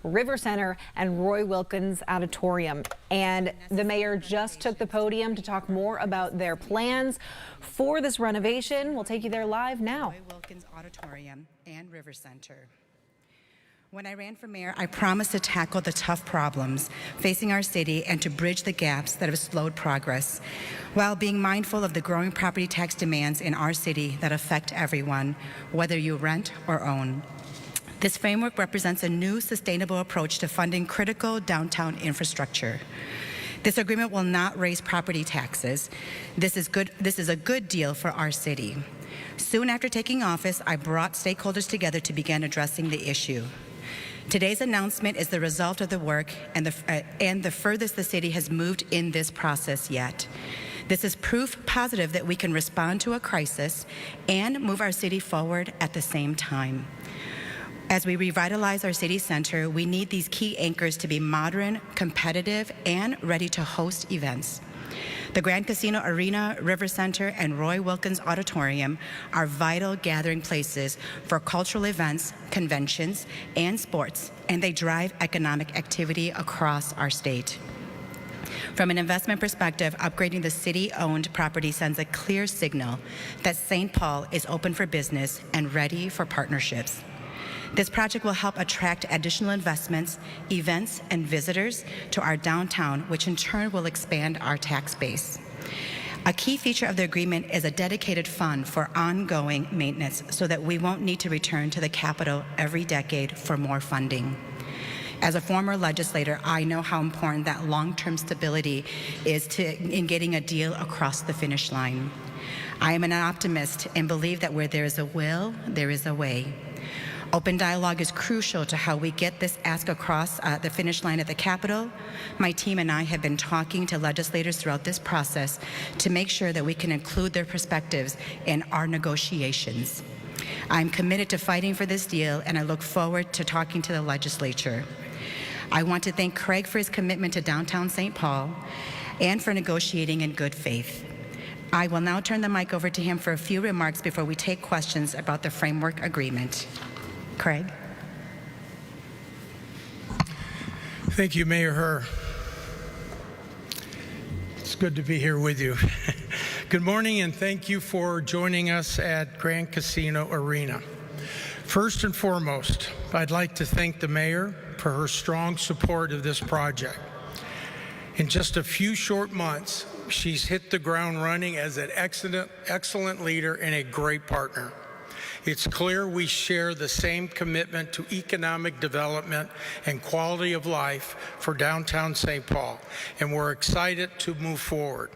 River Center, and Roy Wilkins Auditorium. And the mayor just took the podium to talk more about their plans for this renovation. We'll take you there live now. Roy Wilkins Auditorium and River Center. When I ran for mayor, I promised to tackle the tough problems facing our city and to bridge the gaps that have slowed progress, while being mindful of the growing property tax demands in our city that affect everyone, whether you rent or own. This framework represents a new sustainable approach to funding critical downtown infrastructure. This agreement will not raise property taxes. This is a good deal for our city. Soon after taking office, I brought stakeholders together to begin addressing the issue. Today's announcement is the result of the work and the furthest the city has moved in this process yet. This is proof positive that we can respond to a crisis and move our city forward at the same time. As we revitalize our city center, we need these key anchors to be modern, competitive, and ready to host events. The Grand Casino Arena, River Center, and Roy Wilkins Auditorium are vital gathering places for cultural events, conventions, and sports, and they drive economic activity across our state. From an investment perspective, upgrading the city-owned property sends a clear signal that St. Paul is open for business and ready for partnerships. This project will help attract additional investments, events, and visitors to our downtown, which in turn will expand our tax base. A key feature of the agreement is a dedicated fund for ongoing maintenance so that we won't need to return to the Capitol every decade for more funding. As a former legislator, I know how important that long-term stability is in getting a deal across the finish line. I am an optimist and believe that where there is a will, there is a way. Open dialogue is crucial to how we get this ask across the finish line at the Capitol. My team and I have been talking to legislators throughout this process to make sure that we can include their perspectives in our negotiations. I'm committed to fighting for this deal, and I look forward to talking to the legislature. I want to thank Craig for his commitment to downtown St. Paul and for negotiating in good faith. I will now turn the mic over to him for a few remarks before we take questions about the framework agreement. Craig. Thank you, Mayor Her. It's good to be here with you. Good morning, and thank you for joining us at Grand Casino Arena. First and foremost, I'd like to thank the mayor for her strong support of this project. In just a few short months, she's hit the ground running as an excellent leader and a great partner. It's clear we share the same commitment to economic development and quality of life for downtown St. Paul, and we're excited to move forward.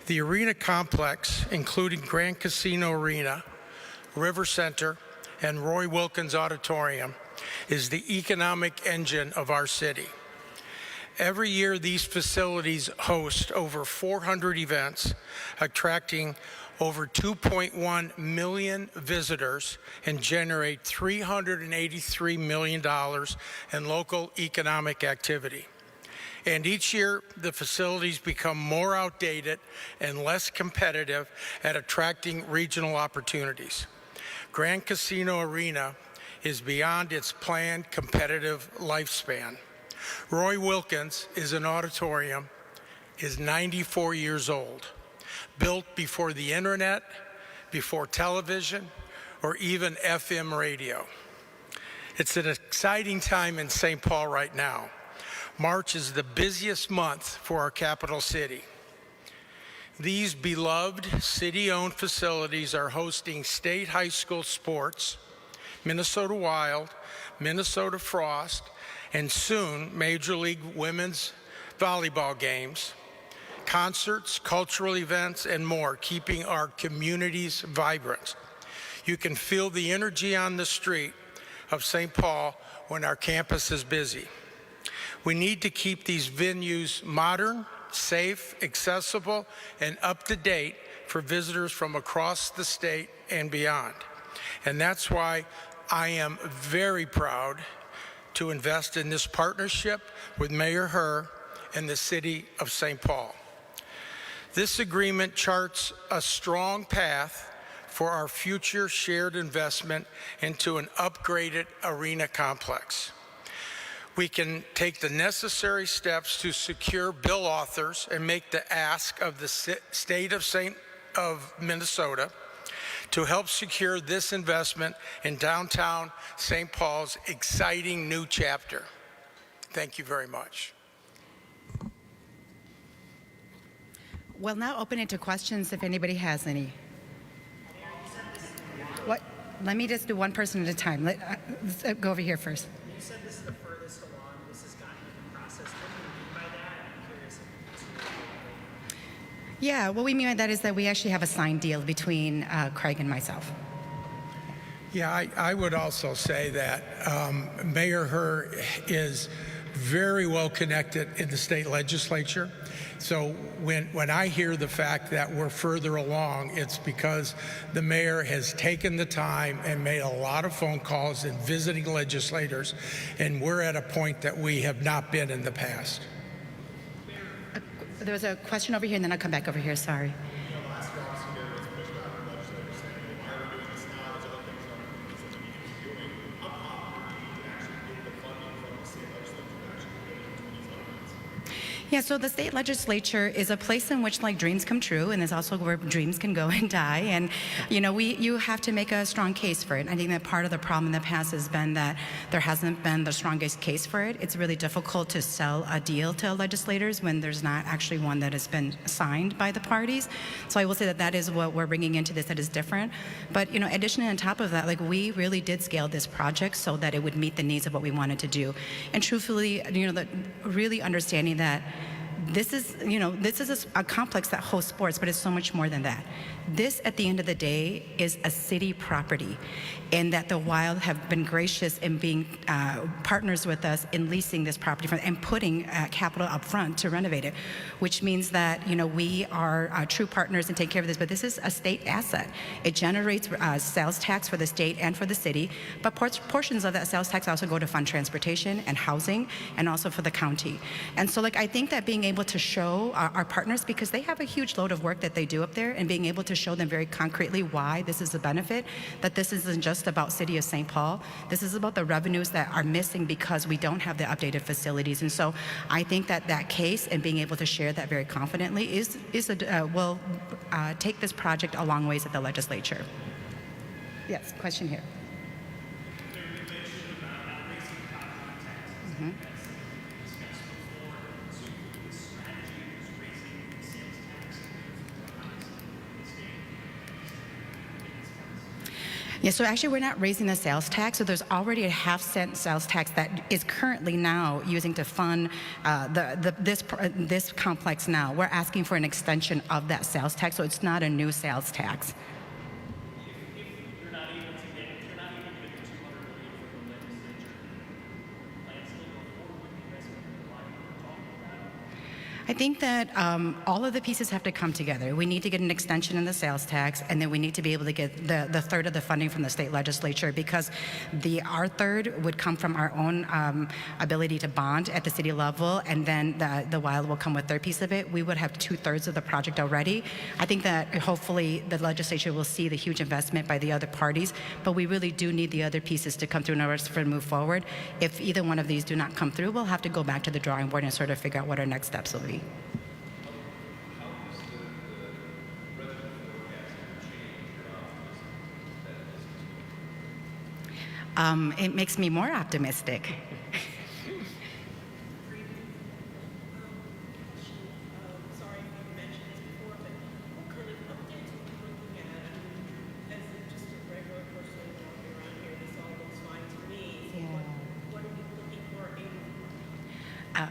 The arena complex, including Grand Casino Arena, River Center, and Roy Wilkins Auditorium, is the economic engine of our city. Every year, these facilities host over 400 events, attracting over 2.1 million visitors and generate $383 million in local economic activity. And each year, the facilities become more outdated and less competitive at attracting regional opportunities. Grand Casino Arena is beyond its planned competitive lifespan. Roy Wilkins is an auditorium, is 94 years old, built before the internet, before television, or even FM radio. It's an exciting time in St. Paul right now. March is the busiest month for our capital city. These beloved city-owned facilities are hosting state high school sports, Minnesota Wild, Minnesota Frost, and soon Major League Women's volleyball games, concerts, cultural events, and more, keeping our communities vibrant. You can feel the energy on the street of St. Paul when our campus is busy. We need to keep these venues modern, safe, accessible, and up-to-date for visitors from across the state and beyond. And that's why I am very proud to invest in this partnership with Mayor Her and the City of St. Paul. This agreement charts a strong path for our future shared investment into an upgraded arena complex. we can take the necessary steps to secure bill authors and make the ask of the state of Minnesota to help secure this investment in downtown St. Paul's exciting new chapter. Thank you very much. We'll now open it to questions if anybody has any. What? Let me just do one person at a time. Let's go over here first. You said this is the furthest along this has gotten in the process. What do you mean by that? I'm curious if it's Yeah, what we mean by that is that we actually have a signed deal between Craig and myself. Yeah, I would also say that Mayor Her is very well connected in the state legislature. So when I hear the fact that we're further along, it's because the mayor has taken the time and made a lot of phone calls and visiting legislators, and we're at a point that we have not been in the past. There was a question over here, and then I'll come back over here. Sorry. Yeah, so the state legislature is a place in which like dreams come true, and it's also where dreams can go and die. And you have to make a strong case for it. I think that part of the problem in the past has been that there hasn't been the strongest case for it. It's really difficult to sell a deal to legislators when there's not actually one that has been signed by the parties. So I will say that that is what we're bringing into this that is different. But additionally on top of that, like we really did scale this project so that it would meet the needs of what we wanted to do. And truthfully, really understanding that this is a complex that hosts sports, but it's so much more than that. This, at the end of the day, is a city property, and that the Wild have been gracious in being partners with us in leasing this property and putting capital up front to renovate it, which means that we are true partners in taking care of this. But this is a state asset. It generates sales tax for the state and for the city, but portions of that sales tax also go to fund transportation and housing, and also for the county. And so, I think that being able to show our partners, because they have a huge load of work that they do up there, and being able to show them very concretely why this is a benefit, that this isn't just about City of St. Paul. This is about the revenues that are missing because we don't have the updated facilities. And so I think that case and being able to share that very confidently will take this project a long ways at the legislature. Yes, question here. Mm-hmm. Yeah, so actually we're not raising the sales tax. So there's already a half-cent sales tax that is currently now using to fund this complex now. We're asking for an extension of that sales tax, so it's not a new sales tax. I think that all of the pieces have to come together. We need to get an extension in the sales tax, and then we need to be able to get the third of the funding from the state legislature, because our third would come from our own ability to bond at the city level, and then the Wild will come with their piece of it. We would have 2/3 of the project already. I think that hopefully the legislature will see the huge investment by the other parties, but we really do need the other pieces to come through in order for to move forward. If either one of these do not come through, we'll have to go back to the drawing board and sort of figure out what our next steps will be. It makes me more optimistic. Sorry if you mentioned this before, but what kind of updates are we looking at? As just a regular person walking around here, this all looks fine to me. So what are we looking for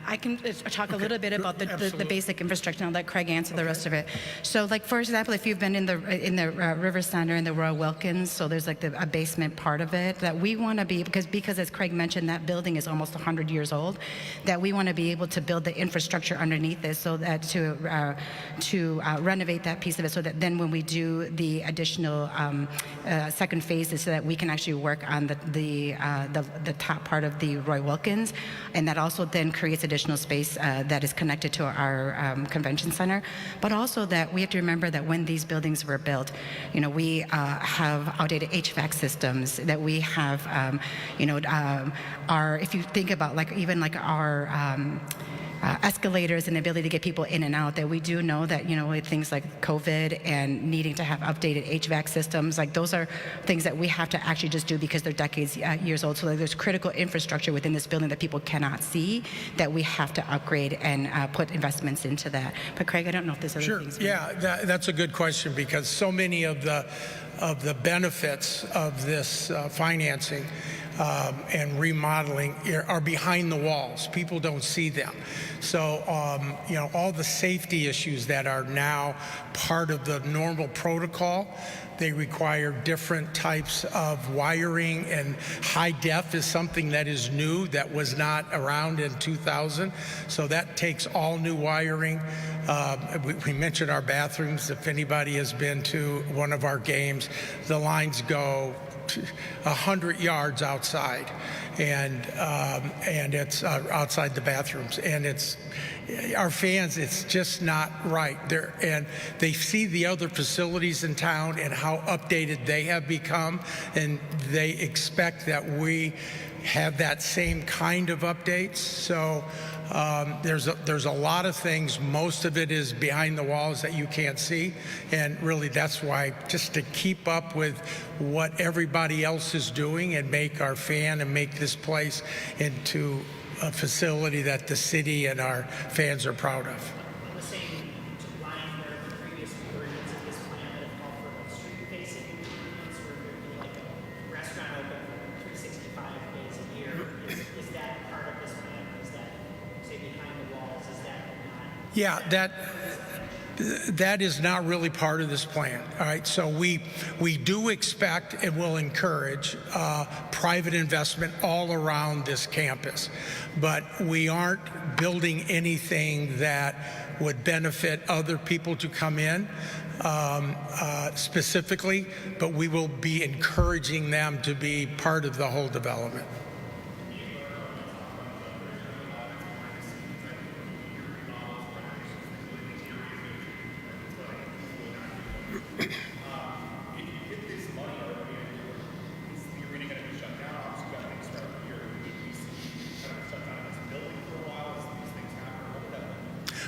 I can talk a little bit about the basic infrastructure, and I'll let Craig answer the rest of it. So, for example, if you've been in the River Center in the Royal Wilkins, so there's a basement part of it that we want to be, because as Craig mentioned, that building is almost 100 years old, that we want to be able to build the infrastructure underneath this, so that to renovate that piece of it, so that then when we do the additional second phases, so that we can actually work on the top part of the Roy Wilkins, and that also then creates creates additional space that is connected to our convention center, but also that we have to remember that when these buildings were built, we have outdated HVAC systems, that we have, if you think about even our escalators and the ability to get people in and out, that we do know that, with things like COVID and needing to have updated HVAC systems, those are things that we have to actually just do because they're decades, years old. So there's critical infrastructure within this building that people cannot see that we have to upgrade and put investments into that. But Craig, I don't know if there's other Sure. things. Yeah, that's a good question, because so many of the benefits of this financing and remodeling are behind the walls. People don't see them. So, all the safety issues that are now part of the normal protocol, they require different types of wiring, and high def is something that is new, that was not around in 2000. So that takes all new wiring. We mentioned our bathrooms. If anybody has been to one of our games, the lines go 100 yards outside, and it's outside the bathrooms, and it's our fans. It's just not right there, and they see the other facilities in town and how updated they have become, and they expect that we have that same kind of updates. So there's a lot of things. Most of it is behind the walls that you can't see, and really that's why, just to keep up with what everybody else is doing and make our fan and make this place into a facility that the city and our fans are proud of. On the same line, there are previous versions of this plan that have called for street-facing improvements, where there would be like a restaurant open 365 days a year. Is that part of this plan? Is that, say, behind the walls? Is that not? Yeah, that is not really part of this plan. All right, so we do expect and will encourage private investment all around this campus, but we aren't building anything that would benefit other people to come in specifically, but we will be encouraging them to be part of the whole development.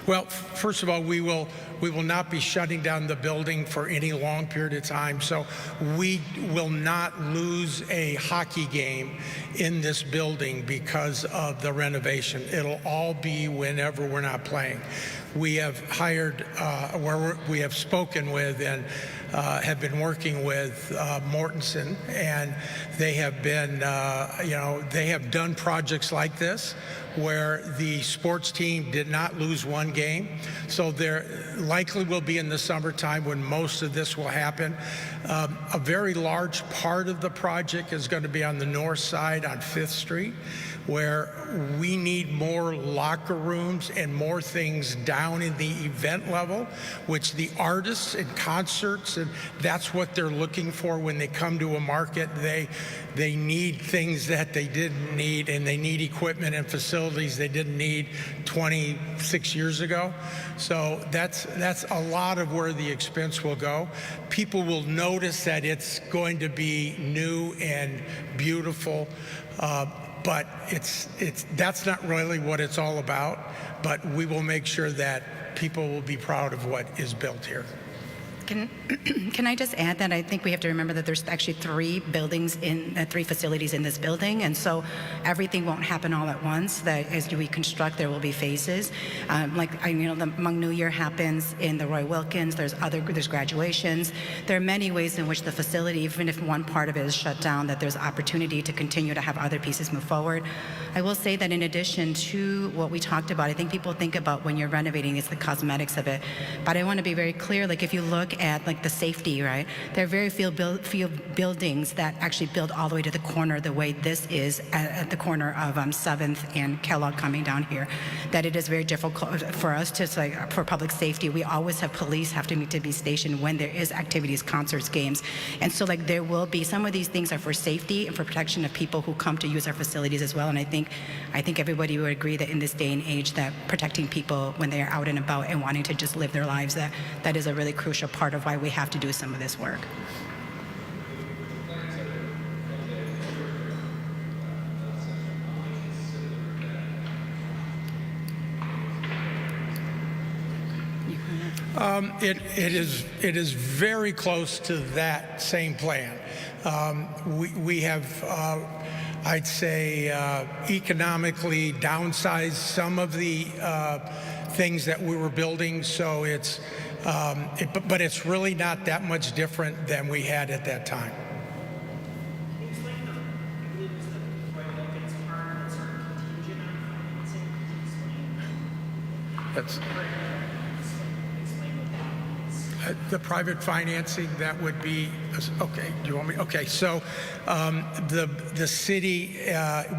Well, first of all, we will not be shutting down the building for any long period of time. So we will not lose a hockey game in this building because of the renovation. It'll all be whenever we're not playing. We have hired, we have spoken with and have been working with Mortensen, and they have been, they have done projects like this where the sports team did not lose one game. So there likely will be in the summertime when most of this will happen. A very large part of the project is going to be on the north side on 5th Street, where we need more locker rooms and more things down in the event level, which the artists and concerts, and that's what they're looking for when they come to a market. They need things that they didn't need, and they need equipment and facilities they didn't need 26 years ago. So that's a lot of where the expense will go. People will notice that it's going to be new and beautiful, but that's not really what it's all about. But we will make sure that people will be proud of what is built here. Can I just add that I think we have to remember that there's actually 3 facilities in this building, and so everything won't happen all at once. That as we construct, there will be phases. The Hmong New Year happens in the Roy Wilkins. There's graduations. There are many ways in which the facility, even if one part of it is shut down, that there's opportunity to continue to have other pieces move forward. I will say that in addition to what we talked about, I think people think about when you're renovating, it's the cosmetics of it. But I want to be very clear, if you look look at like the safety, right? There are very few buildings that actually build all the way to the corner the way this is at the corner of 7th and Kellogg coming down here, that it is very difficult for us to, like, for public safety. We always have police have to need to be stationed when there is activities, concerts, games. And so like there will be, some of these things are for safety and for protection of people who come to use our facilities as well. And I think everybody would agree that in this day and age that protecting people when they are out and about and wanting to just live their lives, that is a really crucial part of why we have to do some of this work. It is very close to that same plan. We have, I'd say, economically downsized some of the things that we were building, so it's, but it's really not that much different than we had at that time. Can you explain I believe it was the Roy Wilkins part that's sort of contingent on financing? Can you explain? That's Explain what that means. the private financing, that would be, okay, do you want me, okay, so the city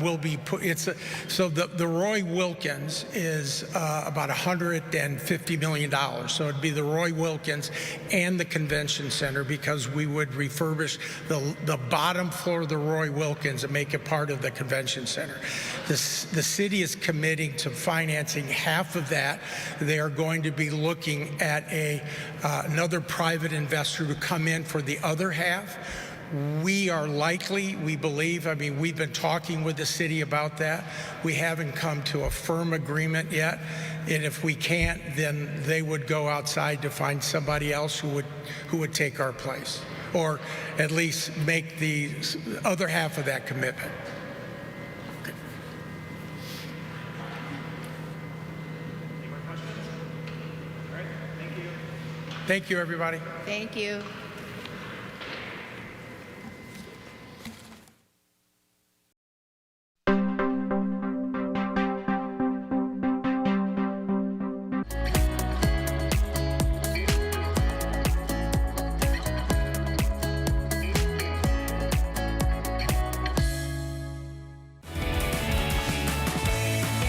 will be put, so the Roy Wilkins is about $150 million, so it'd be the Roy Wilkins and the convention center, because we would refurbish the bottom floor of the Roy Wilkins and make it part of the convention center. The city is committing to financing half of that. They are going to be looking at another private investor to come in for the other half. We are likely, we believe, I mean, we've been talking with the city about that. We haven't come to a firm agreement yet. And if we can't, then they would go outside to find somebody else who would take our place, or at least make the other half of that commitment. Any more questions? All right, thank you. Thank you, everybody. Thank you.